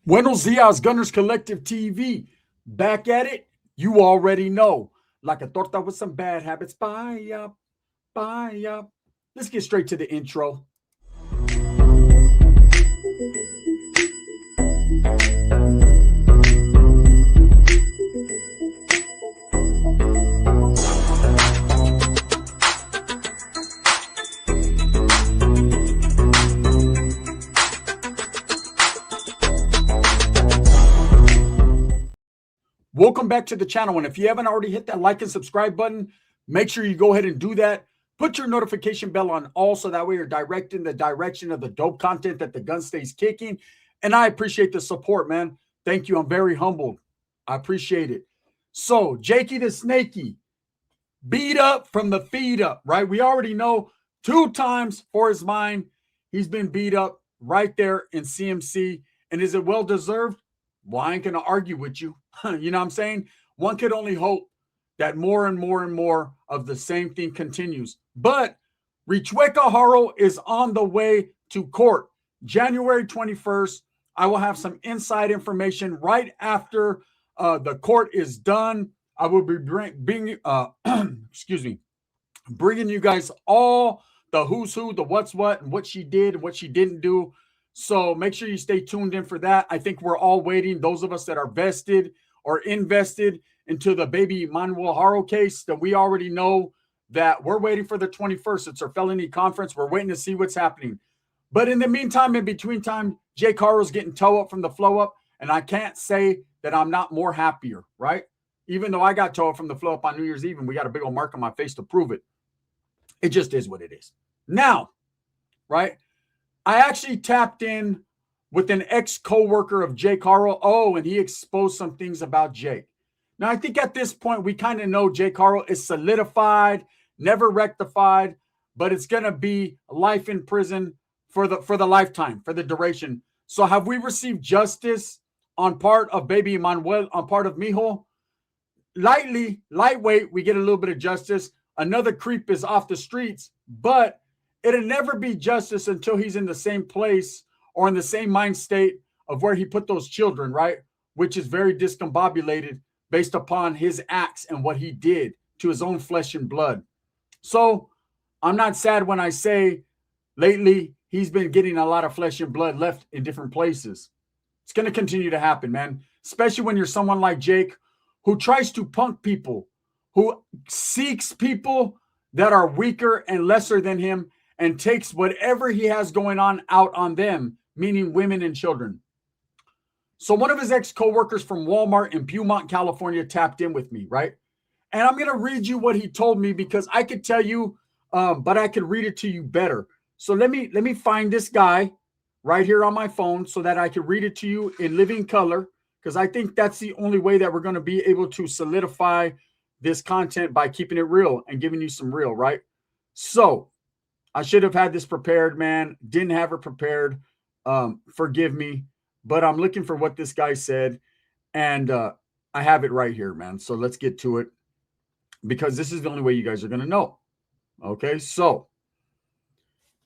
Buenos dias, Gunners Collective TV. Back at it. You already know. Like a torta with some bad habits. Bye up. Bye up. Let's get straight to the intro. Welcome back to the channel. And if you haven't already hit that like and subscribe button, make sure you go ahead and do that. Put your notification bell on all so that way you're directing the direction of the dope content that the gun stays kicking. And I appreciate the support, man. Thank you. I'm very humbled. I appreciate it. So, Jakey the Snakey, beat up from the feet up, right? We already know 2 times for his mind, he's been beat up right there in CMC. And is it well-deserved? Well, I ain't going to argue with you. You know what I'm saying? One could only hope that more and more and more of the same thing continues. But Richueca Haro is on the way to court. January 21st, I will have some inside information right after the court is done. I will be bringing you guys all the who's who, the what's what, and what she did and what she didn't do. So make sure you stay tuned in for that. I think we're all waiting. Those of us that are vested or invested into the baby Manuel Haro case, that we already know that we're waiting for the 21st. It's our felony conference. We're waiting to see what's happening. But in the meantime, in between time, Jake Haro's getting toe up from the flow up. And I can't say that I'm not more happier, right? Even though I got toe up from the flow up on New Year's Eve and we got a big old mark on my face to prove it. It just is what it is. Now, right? I actually tapped in with an ex-coworker of Jake Haro. Oh, and he exposed some things about Jake. Now, I think at this point, we kind of know Jake Haro is solidified, never rectified, but it's going to be life in prison for the lifetime, for the duration. So have we received justice on part of baby Manuel, on part of Mijo? Lightweight, we get a little bit of justice. Another creep is off the streets, but it'll never be justice until he's in the same place or in the same mind state of where he put those children, right? Which is very discombobulated based upon his acts and what he did to his own flesh and blood. So I'm not sad when I say lately he's been getting a lot of flesh and blood left in different places. It's going to continue to happen, man, especially when you're someone like Jake who tries to punk people, who seeks people that are weaker and lesser than him and takes whatever he has going on out on them, meaning women and children. So one of his ex-coworkers from Walmart in Beaumont, California tapped in with me, right? And I'm going to read you what he told me because I could tell you, but I could read it to you better. So let me find this guy right here on my phone so that I can read it to you in living color, because I think that's the only way that we're going to be able to solidify this content, by keeping it real and giving you some real, right? So I should have had this prepared, man. Didn't have it prepared. Forgive me, but I'm looking for what this guy said, and I have it right here, man. So let's get to it, because this is the only way you guys are going to know. Okay, so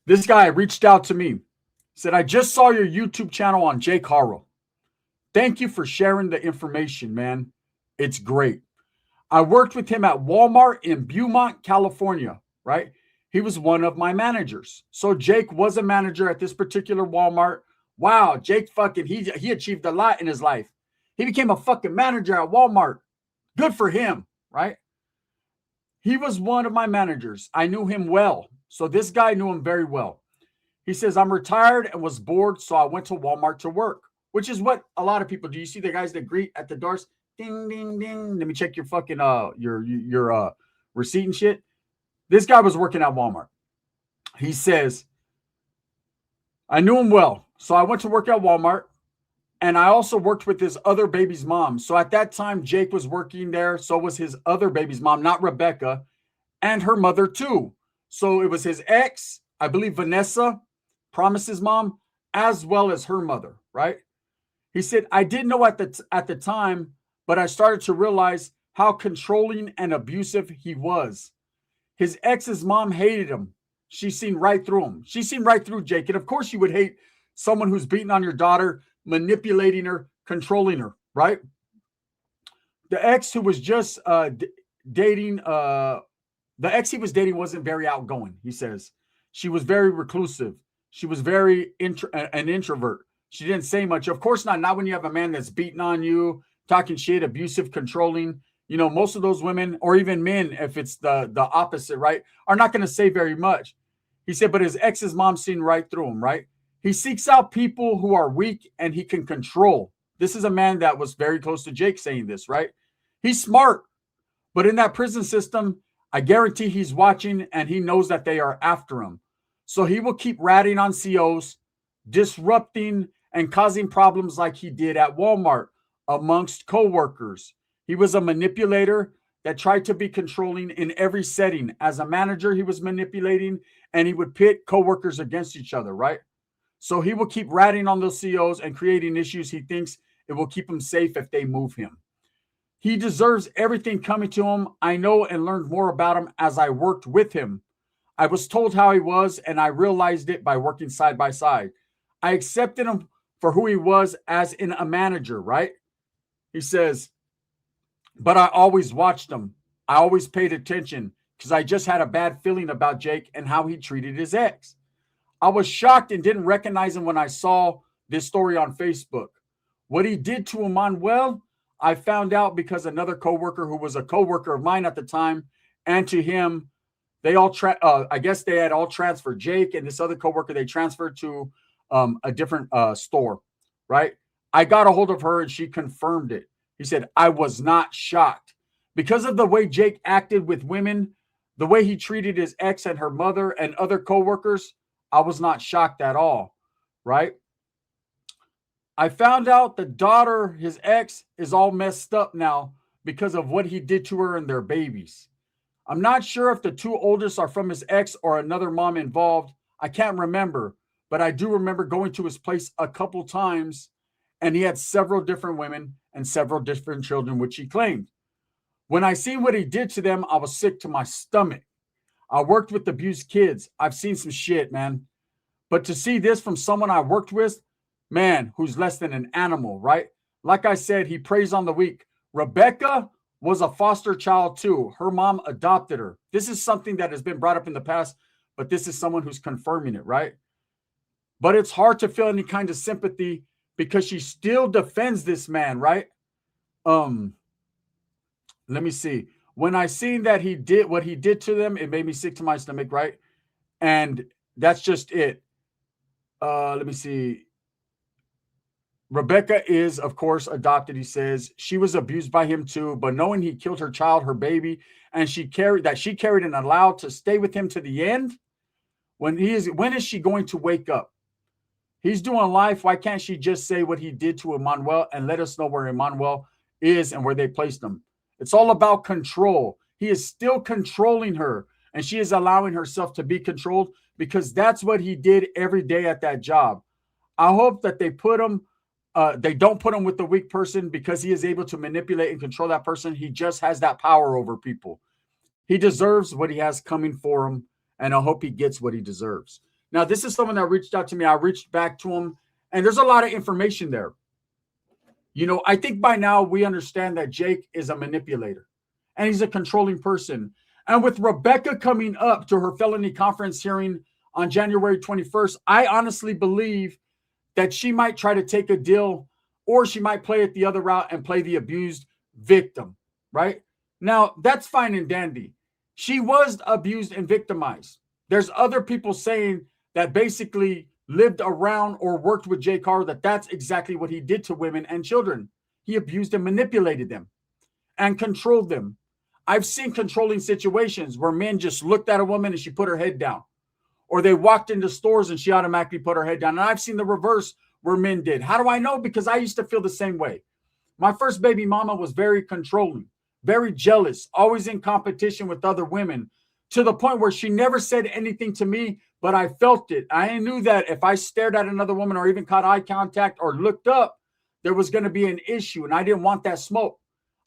this guy reached out to me, said, I just saw your YouTube channel on Jake Haro. Thank you for sharing the information, man. It's great. I worked with him at Walmart in Beaumont, California, right? He was one of my managers. So Jake was a manager at this particular Walmart. Wow, Jake fucking, he achieved a lot in his life. He became a fucking manager at Walmart. Good for him, right? He was one of my managers. I knew him well. So this guy knew him very well. He says, I'm retired and was bored, so I went to Walmart to work, which is what a lot of people do. You see the guys that greet at the doors? Ding, ding, ding. Let me check your fucking, your receipt and shit. This guy was working at Walmart. He says, I knew him well. So I went to work at Walmart, and I also worked with his other baby's mom. So at that time, Jake was working there. So was his other baby's mom, not Rebecca, and her mother too. So it was his ex, I believe Vanessa, Promise's mom, as well as her mother, right? He said, I didn't know at the time, but I started to realize how controlling and abusive he was. His ex's mom hated him. She seen right through him. She seen right through Jake. And of course you would hate someone who's beating on your daughter manipulating her, controlling her, right? The ex who was just dating, the ex he was dating wasn't very outgoing, he says. She was very reclusive. She was very an introvert. She didn't say much. Of course not when you have a man that's beating on you, talking shit, abusive, controlling. You know, most of those women, or even men, if it's the opposite, right, are not going to say very much. He said, but his ex's mom seen right through him, right? He seeks out people who are weak and he can control. This is a man that was very close to Jake saying this, right? He's smart, but in that prison system, I guarantee he's watching and he knows that they are after him. So he will keep ratting on COs, disrupting and causing problems like he did at Walmart amongst coworkers. He was a manipulator that tried to be controlling in every setting. As a manager, he was manipulating and he would pit coworkers against each other, right? So he will keep ratting on those COs and creating issues. He thinks it will keep him safe if they move him. He deserves everything coming to him. I know and learned more about him as I worked with him. I was told how he was, and I realized it by working side by side. I accepted him for who he was as in a manager, right? He says, but I always watched him. I always paid attention because I just had a bad feeling about Jake and how he treated his ex. I was shocked and didn't recognize him when I saw this story on Facebook. What he did to Emmanuel, I found out because another coworker who was a coworker of mine at the time, and to him, they all I guess they had all transferred. Jake and this other coworker, they transferred to a different store, right? I got a hold of her and she confirmed it. He said, I was not shocked. Because of the way Jake acted with women, the way he treated his ex and her mother and other coworkers, I was not shocked at all, right? I found out the daughter, his ex, is all messed up now because of what he did to her and their babies. I'm not sure if the two oldest are from his ex or another mom involved. I can't remember, but I do remember going to his place a couple times, and he had several different women and several different children, which he claimed. When I seen what he did to them, I was sick to my stomach. I worked with abused kids. I've seen some shit, man. But to see this from someone I worked with, man, who's less than an animal, right? Like I said, he preys on the weak. Rebecca was a foster child too. Her mom adopted her. This is something that has been brought up in the past, but this is someone who's confirming it, right? But it's hard to feel any kind of sympathy because she still defends this man, right? Let me see. When I seen that he did what he did to them, it made me sick to my stomach, right? And that's just it. Let me see. Rebecca is, of course, adopted. He says she was abused by him too, but knowing he killed her child, her baby, and she carried and allowed to stay with him to the end. When is she going to wake up? He's doing life. Why can't she just say what he did to Emmanuel and let us know where Emmanuel is and where they placed him? It's all about control. He is still controlling her, and she is allowing herself to be controlled because that's what he did every day at that job. I hope that they don't put him with the weak person because he is able to manipulate and control that person. He just has that power over people. He deserves what he has coming for him, and I hope he gets what he deserves. Now, this is someone that reached out to me. I reached back to him, and there's a lot of information there. You know, I think by now we understand that Jake is a manipulator, and he's a controlling person. And with Rebecca coming up to her felony conference hearing on January 21st, I honestly believe that she might try to take a deal, or she might play it the other route and play the abused victim, right? Now, that's fine and dandy. She was abused and victimized. There's other people saying that basically lived around or worked with Jake Haros, that's exactly what he did to women and children. He abused and manipulated them and controlled them. I've seen controlling situations where men just looked at a woman and she put her head down, or they walked into stores and she automatically put her head down. And I've seen the reverse where men did. How do I know? Because I used to feel the same way. My first baby mama was very controlling, very jealous, always in competition with other women, to the point where she never said anything to me, but I felt it. I knew that if I stared at another woman or even caught eye contact or looked up, there was going to be an issue, and I didn't want that smoke.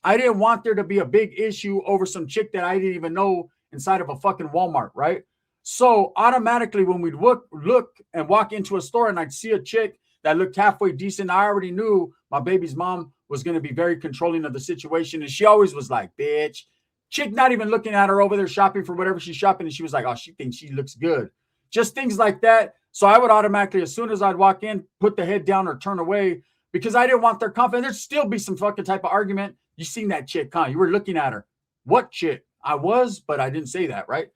I didn't want there to be a big issue over some chick that I didn't even know inside of a fucking Walmart, right? So automatically when we'd look and walk into a store and I'd see a chick that looked halfway decent. I already knew my baby's mom was going to be very controlling of the situation. And she always was like, bitch, chick not even looking at her over there shopping for whatever she's shopping. And she was like, oh, she thinks she looks good. Just things like that. So I would automatically, as soon as I'd walk in, put the head down or turn away because I didn't want their confidence. There'd still be some fucking type of argument. You seen that chick, huh? You were looking at her. What chick? I was, but I didn't say that, right?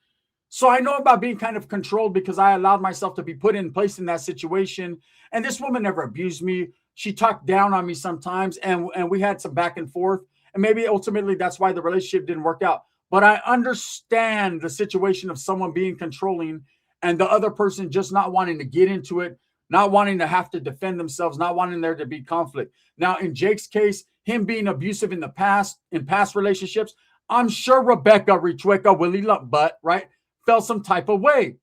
So I know about being kind of controlled because I allowed myself to be put in place in that situation. And this woman never abused me. She talked down on me sometimes, and we had some back and forth. And maybe ultimately that's why the relationship didn't work out. But I understand the situation of someone being controlling and the other person just not wanting to get into it, not wanting to have to defend themselves, not wanting there to be conflict. Now, in Jake's case, him being abusive in past relationships, I'm sure Rebecca Richueca Willie Luck Butt, right, felt some type of way.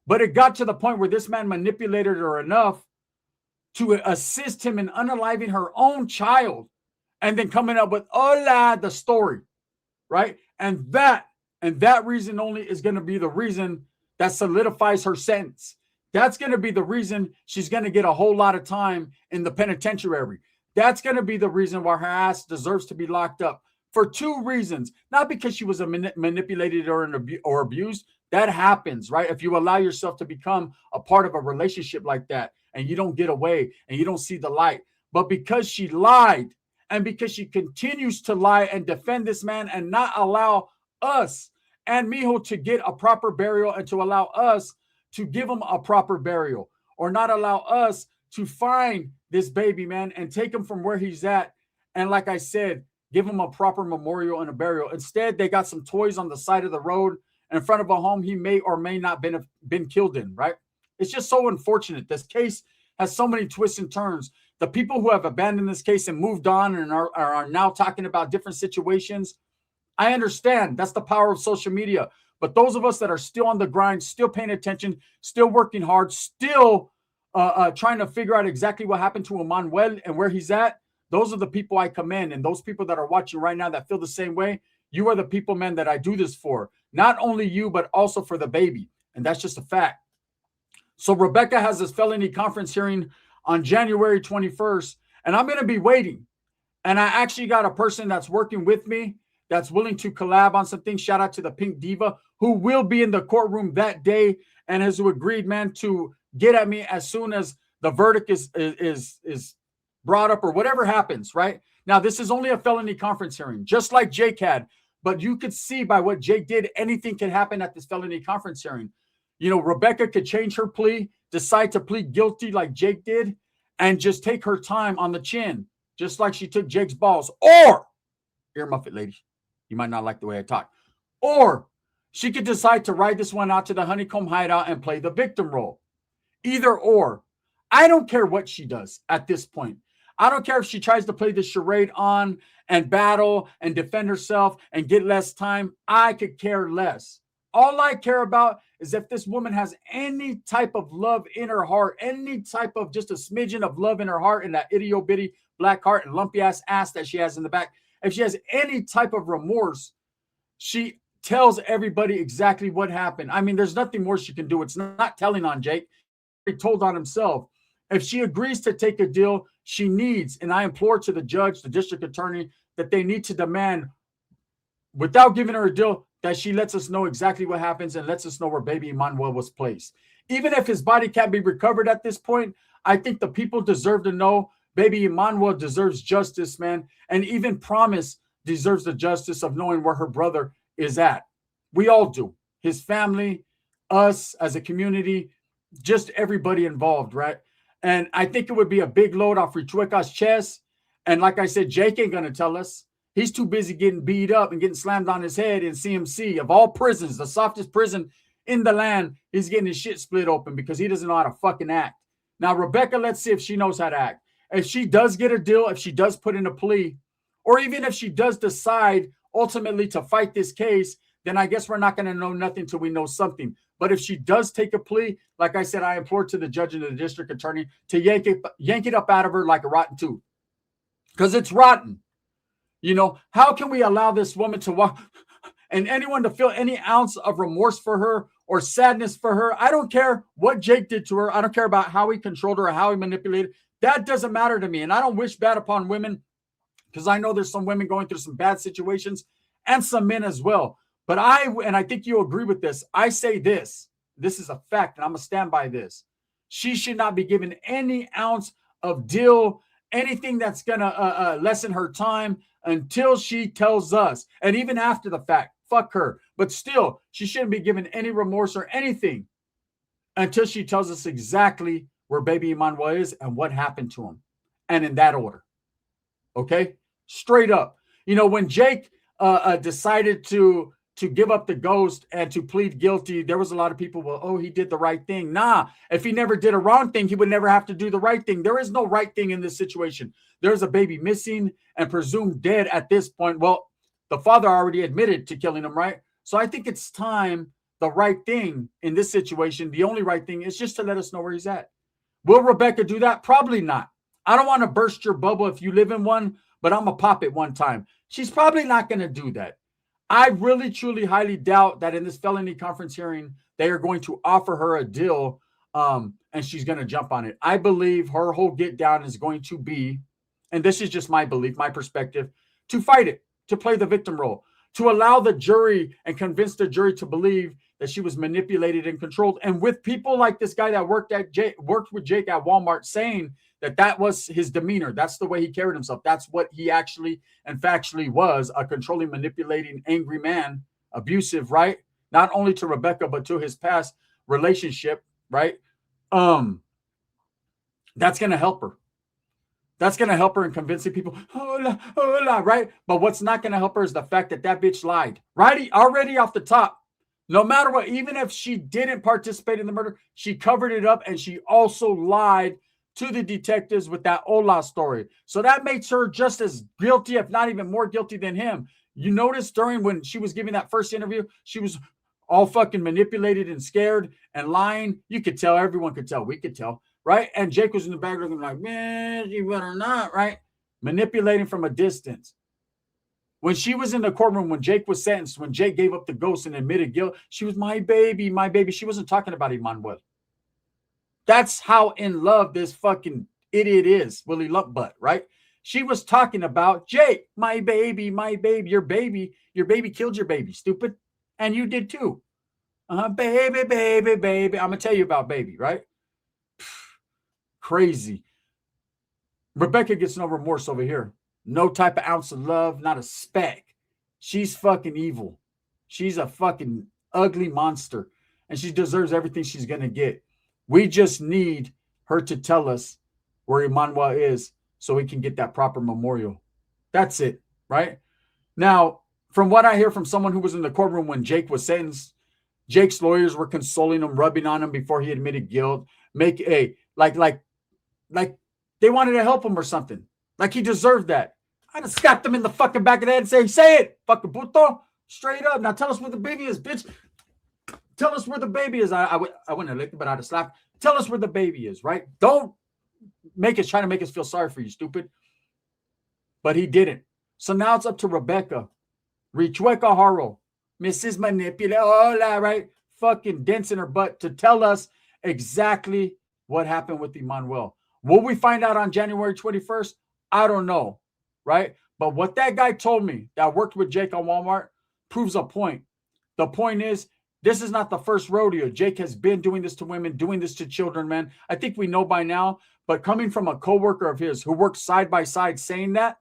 But it got to the point where this man manipulated her enough to assist him in unaliving her own child and then coming up with, hola, the story, right? And that reason only is going to be the reason that solidifies her sentence. That's going to be the reason she's going to get a whole lot of time in the penitentiary. That's going to be the reason why her ass deserves to be locked up for two reasons. Not because she was manipulated or abused. That happens, right? If you allow yourself to become a part of a relationship like that and you don't get away and you don't see the light, but because she lied and because she continues to lie and defend this man and not allow us and Mijo to get a proper burial and to allow us to give him a proper burial or not allow us to find this baby, man, and take him from where he's at. And like I said, give him a proper memorial and a burial. Instead, they got some toys on the side of the road in front of a home he may or may not been killed in, right? It's just so unfortunate. This case has so many twists and turns. The people who have abandoned this case and moved on and are now talking about different situations, I understand. That's the power of social media. But those of us that are still on the grind, still paying attention, still working hard, still trying to figure out exactly what happened to Emmanuel and where he's at, those are the people I commend. And those people that are watching right now that feel the same way, you are the people, man, that I do this for. Not only you, but also for the baby. And that's just a fact. So Rebecca has this felony conference hearing on January 21st, and I'm going to be waiting. And I actually got a person that's working with me that's willing to collab on some things. Shout out to the Pink Diva, who will be in the courtroom that day and has agreed, man, to get at me as soon as the verdict is brought up or whatever happens, right? Now, this is only a felony conference hearing, just like Jake had. But you could see by what Jake did, anything can happen at this felony conference hearing. You know, Rebecca could change her plea, decide to plead guilty like Jake did, and just take her time on the chin, just like she took Jake's balls. Or, earmuff it, ladies. You might not like the way I talk. Or she could decide to ride this one out to the honeycomb hideout and play the victim role. Either or. I don't care what she does at this point. I don't care if she tries to play the charade on and battle and defend herself and get less time. I could care less. All I care about is if this woman has any type of love in her heart, any type of just a smidgen of love in her heart, in that itty bitty black heart and lumpy ass that she has in the back. If she has any type of remorse, she tells everybody exactly what happened. I mean, there's nothing more she can do. It's not telling on Jake. He told on himself. If she agrees to take a deal, she needs, and I implore to the judge, the district attorney, that they need to demand, without giving her a deal, that she lets us know exactly what happens and lets us know where baby Emmanuel was placed. Even if his body can't be recovered at this point, I think the people deserve to know baby Emmanuel deserves justice, man. And even Promise deserves the justice of knowing where her brother is at. We all do. His family, us as a community, just everybody involved, right? And I think it would be a big load off Richueca's chest. And like I said, Jake ain't going to tell us. He's too busy getting beat up and getting slammed on his head in CMC. Of all prisons, the softest prison in the land, he's getting his shit split open because he doesn't know how to fucking act. Now, Rebecca, let's see if she knows how to act. If she does get a deal, if she does put in a plea, or even if she does decide ultimately to fight this case, then I guess we're not going to know nothing till we know something. But if she does take a plea, like I said, I implore to the judge and the district attorney to yank it up out of her like a rotten tooth. Because it's rotten. You know, how can we allow this woman to walk and anyone to feel any ounce of remorse for her or sadness for her? I don't care what Jake did to her. I don't care about how he controlled her or how he manipulated. That doesn't matter to me. And I don't wish bad upon women, because I know there's some women going through some bad situations and some men as well. But I think you agree with this. I say this is a fact, and I'm going to stand by this. She should not be given any ounce of deal, anything that's going to lessen her time until she tells us. And even after the fact, fuck her. But still, she shouldn't be given any remorse or anything until she tells us exactly where baby Emmanuel is and what happened to him. And in that order. Okay? Straight up. You know, when Jake decided to give up the ghost and to plead guilty, there was a lot of people, well, oh, he did the right thing. Nah, if he never did a wrong thing, he would never have to do the right thing. There is no right thing in this situation. There's a baby missing and presumed dead at this point. Well, the father already admitted to killing him, right? So I think it's time, the right thing in this situation, the only right thing is just to let us know where he's at. Will Rebecca do that? Probably not. I don't want to burst your bubble if you live in one, but I'm going to pop it one time. She's probably not going to do that. I really, truly, highly doubt that in this felony conference hearing, they are going to offer her a deal and she's going to jump on it. I believe her whole get down is going to be, and this is just my belief, my perspective, to fight it, to play the victim role, to allow the jury and convince the jury to believe that she was manipulated and controlled. And with people like this guy that worked with Jake at Walmart saying that was his demeanor. That's the way he carried himself. That's what he actually and factually was, a controlling, manipulating, angry man, abusive, right? Not only to Rebecca, but to his past relationship, right? That's going to help her. That's going to help her in convincing people, hola, hola, right? But what's not going to help her is the fact that bitch lied, right? Already off the top. No matter what, even if she didn't participate in the murder, she covered it up and she also lied to the detectives with that Ola story. So that makes her just as guilty, if not even more guilty than him. You notice during when she was giving that first interview, she was all fucking manipulated and scared and lying. You could tell, everyone could tell, we could tell, right? And Jake was in the back looking like, man, you better not, right? Manipulating from a distance. When she was in the courtroom, when Jake was sentenced, when Jake gave up the ghost and admitted guilt, she was my baby, my baby. She wasn't talking about Emmanuel. That's how in love this fucking idiot is, Willie Lumpbutt, right? She was talking about Jake, my baby, your baby killed your baby, stupid. And you did too. Baby, baby, baby. I'm going to tell you about baby, right? Crazy. Rebecca gets no remorse over here. No type of ounce of love, not a speck. She's fucking evil. She's a fucking ugly monster. And she deserves everything she's going to get. We just need her to tell us where Emmanuel is so we can get that proper memorial. That's it, right? Now, from what I hear from someone who was in the courtroom when Jake was sentenced, Jake's lawyers were consoling him, rubbing on him before he admitted guilt. Like they wanted to help him or something. Like he deserved that. I'd have slapped him in the fucking back of the head and say it, fucking puto, straight up. Now tell us where the baby is, bitch. Tell us where the baby is. I wouldn't have licked it, but I'd have slapped. Tell us where the baby is, right? Don't try to make us feel sorry for you, stupid. But he didn't. So now it's up to Rebecca. Richueca Haro, Mrs. Manipula, right? Fucking dents in her butt to tell us exactly what happened with Emmanuel. Will we find out on January 21st? I don't know, right? But what that guy told me that worked with Jake on Walmart proves a point. The point is, this is not the first rodeo. Jake has been doing this to women, doing this to children, man. I think we know by now, but coming from a coworker of his who worked side by side saying that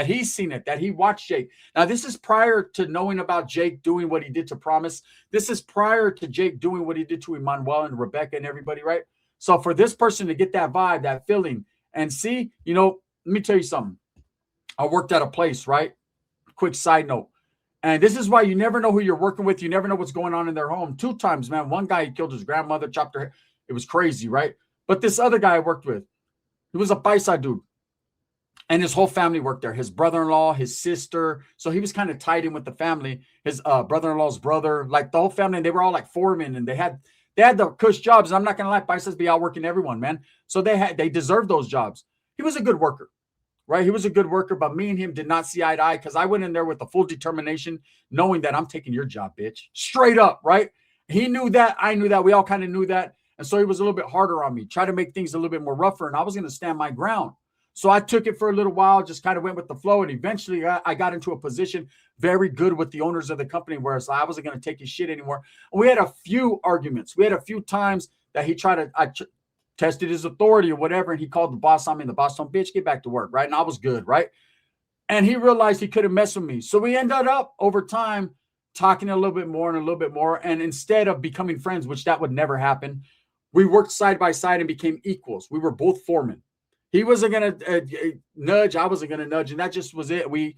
he's seen it, that he watched Jake. Now, this is prior to knowing about Jake doing what he did to Promise. This is prior to Jake doing what he did to Emmanuel and Rebecca and everybody, right? So for this person to get that vibe, that feeling, and see, let me tell you something. I worked at a place, right? Quick side note. And this is why you never know who you're working with. You never know what's going on in their home. 2 times, man. One guy, he killed his grandmother, chopped her head. It was crazy, right? But this other guy I worked with, he was a paisa dude. And his whole family worked there. His brother-in-law, his sister. So he was kind of tied in with the family. His brother-in-law's brother, like the whole family. And they were all like foremen. And they had the cush jobs. And I'm not going to lie, paisas be outworking everyone, man. So they deserved those jobs. He was a good worker. Right? He was a good worker, but me and him did not see eye to eye because I went in there with the full determination, knowing that I'm taking your job, bitch. Straight up, right? He knew that. I knew that. We all kind of knew that. And so he was a little bit harder on me, tried to make things a little bit more rougher, and I was going to stand my ground. So I took it for a little while, just kind of went with the flow. And eventually I got into a position very good with the owners of the company where I wasn't going to take his shit anymore. And we had a few arguments. We had a few times that he tried to, tested his authority or whatever. And he called the boss on me, and the boss told him, bitch, get back to work. Right. And I was good. Right. And he realized he couldn't mess with me. So we ended up over time talking a little bit more and a little bit more. And instead of becoming friends, which that would never happen, we worked side by side and became equals. We were both foremen. He wasn't going to nudge. I wasn't going to nudge. And that just was it. We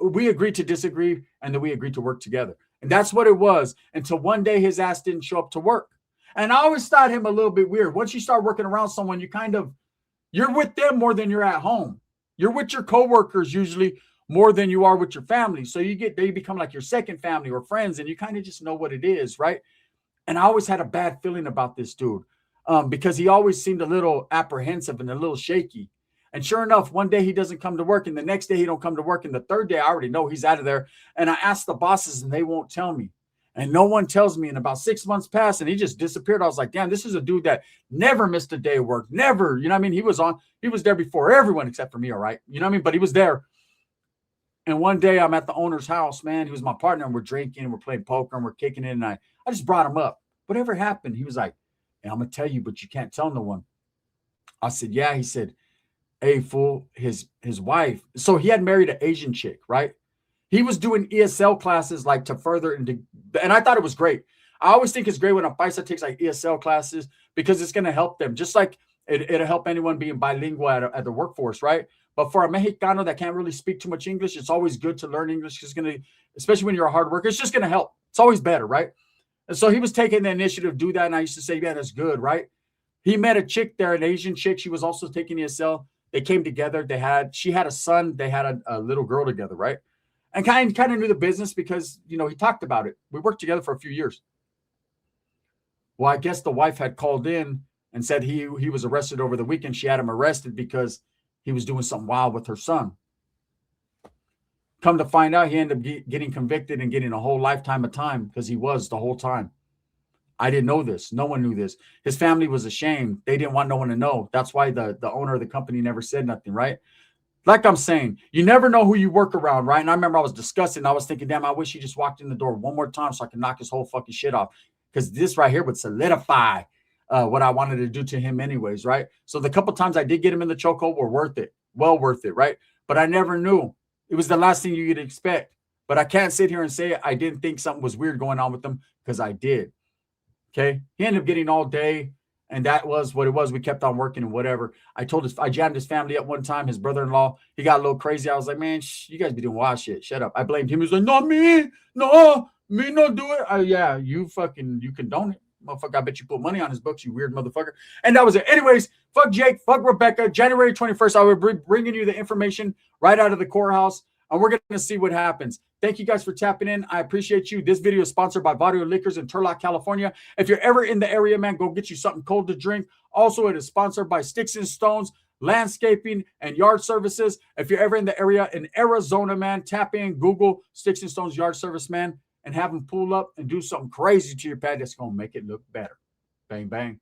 agreed to disagree, and then we agreed to work together. And that's what it was until one day his ass didn't show up to work. And I always thought him a little bit weird. Once you start working around someone, you're with them more than you're at home. You're with your coworkers usually more than you are with your family. So they become like your second family or friends, and you kind of just know what it is, right? And I always had a bad feeling about this dude. Because he always seemed a little apprehensive and a little shaky. And sure enough, one day he doesn't come to work, and the next day he don't come to work, and the third day I already know he's out of there. And I asked the bosses, and they won't tell me. And no one tells me. And about 6 months passed, and he just disappeared. I was like, damn, this is a dude that never missed a day of work. Never. You know what I mean? He was there before everyone except for me, all right? You know what I mean? But he was there. And one day I'm at the owner's house, man. He was my partner, and we're drinking, and we're playing poker, and we're kicking it. And I just brought him up. Whatever happened? He was like, and I'm going to tell you, but you can't tell no one. I said, yeah. He said, hey, fool, his wife. So he had married an Asian chick, right? He was doing ESL classes like to further into, and I thought it was great. I always think it's great when a paisa takes like ESL classes because it's going to help them. Just like it'll help anyone being bilingual at the workforce, right? But for a Mexicano that can't really speak too much English, it's always good to learn English. It's going to, especially when you're a hard worker, it's just going to help. It's always better, right? And so he was taking the initiative to do that. And I used to say, yeah, that's good, right? He met a chick there, an Asian chick. She was also taking ESL. They came together. She had a son. They had a little girl together, right? And kind of knew the business because, he talked about it. We worked together for a few years. Well, I guess the wife had called in and said he was arrested over the weekend. She had him arrested because he was doing something wild with her son. Come to find out, he ended up getting convicted and getting a whole lifetime of time because he was the whole time. I didn't know this. No one knew this. His family was ashamed. They didn't want no one to know. That's why the owner of the company never said nothing, right? Like I'm saying, you never know who you work around, right? And I remember I was discussing. I was thinking, damn, I wish he just walked in the door one more time so I could knock his whole fucking shit off. Because this right here would solidify what I wanted to do to him anyways, right? So the couple times I did get him in the chokehold were worth it. Well worth it, right? But I never knew. It was the last thing you could expect. But I can't sit here and say I didn't think something was weird going on with him because I did. Okay. He ended up getting all day. And that was what it was. We kept on working and whatever. I jammed his family up one time. His brother-in-law, he got a little crazy. I was like, man, you guys be doing wild shit. Shut up. I blamed him. He was like, not me. No, me not do it. Yeah, you condone it. Motherfucker, I bet you put money on his books, you weird motherfucker. And that was it. Anyways, fuck Jake, fuck Rebecca. January 21st, I will be bringing you the information right out of the courthouse, and we're going to see what happens. Thank you guys for tapping in. I appreciate you. This video is sponsored by Barrio Liquors in Turlock, California. If you're ever in the area, man, go get you something cold to drink. Also, it is sponsored by Sticks and Stones, Landscaping, and Yard Services. If you're ever in the area in Arizona, man, tap in, Google Sticks and Stones Yard Service, man, and have them pull up and do something crazy to your pad that's going to make it look better. Bang, bang.